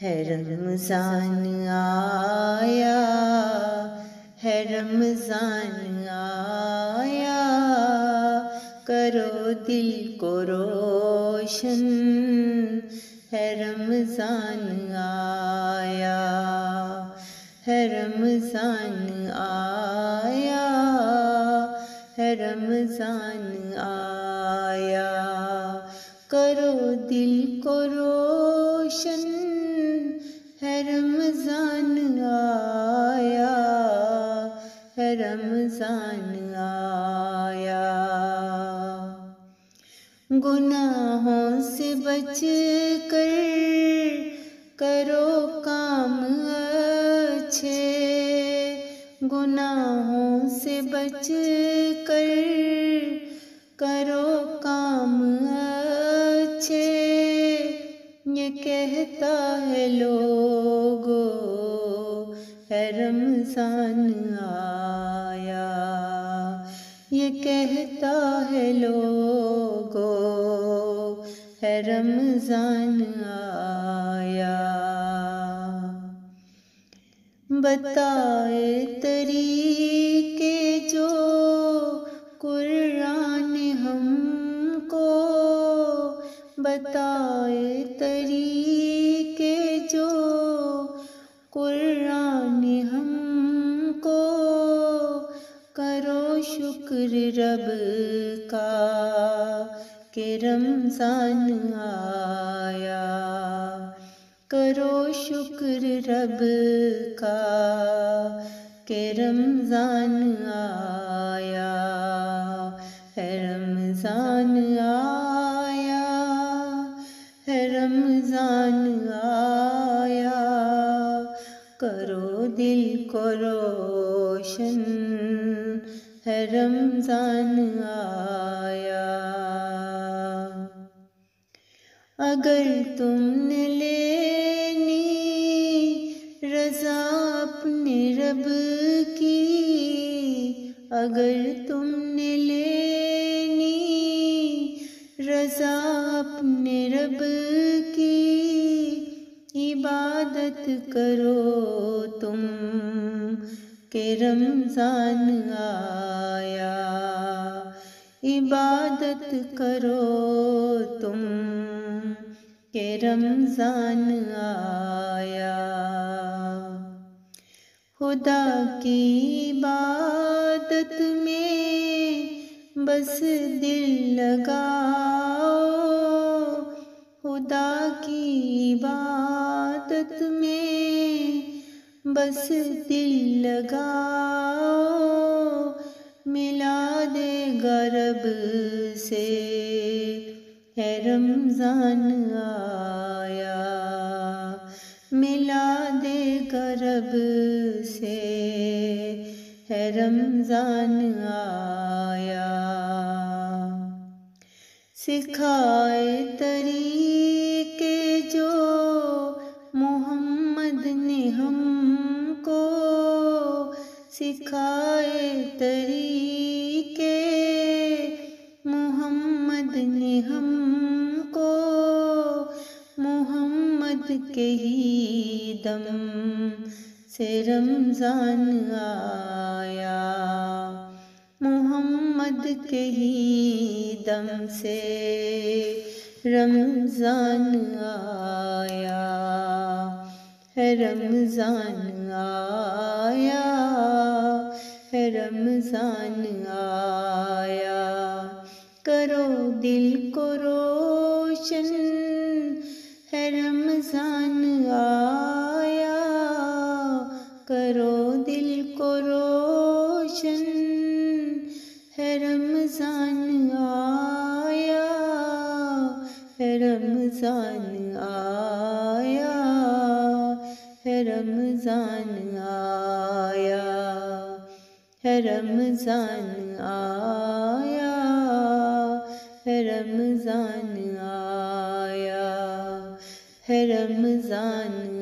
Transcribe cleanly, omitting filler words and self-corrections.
ہے رمضان آیا، ہے رمضان آیا، کرو دل کو روشن، ہے رمضان آیا، ہے رمضان آیا، ہے رمضان آیا، کرو دل کو روشن، ہے رمضان آیا، ہے رمضان آیا، گناہوں سے بچ کر کرو کام اچھے، گناہوں سے بچ کر کرو کام اچھے، یہ کہتا ہے لوگو ہے رمضان آیا، یہ کہتا ہے لوگو ہے رمضان آیا، بتائے طریقے جو قرآن ہم کو، بتائے طریقے جو قرآن ہم کو، کرو شکر رب کا کہ رمضان آیا، کرو شکر رب کا کہ رمضان آیا، ہے رمضان آیا، ہے رمضان آیا، کرو دل کو روشن، ہے رمضان آیا، اگر تم نے لینی رضا اپنے رب کی، اگر تم نے لینی رضا اپنے رب کی، عبادت کرو تم کہ رمضان آیا، عبادت کرو تم کہ رمضان آیا، خدا کی عبادت میں بس دل لگاؤ، خدا کی عبادت میں بس دل لگاؤ، میلاد غرب سے ہے رمضان آیا، میلاد غرب سے ہے رمضان آیا، سکھائے طریقے جو محمد نے ہم کو، سکھائے طریقے محمد نے ہم کو، محمد کے ہی دم سے رمضان آیا، محمد کے ہی دم سے رمضان آیا، ہے رمضان آیا، ہے رمضان آیا، کرو دل کو روشن، ہے رمضان آیا، کرو دل کو روشن، ہے رمضان آیا، ہے رمضان آیا، ہے رمضان آیا، ہے رمضان آیا، ہے رمضان آیا، ہے رمضان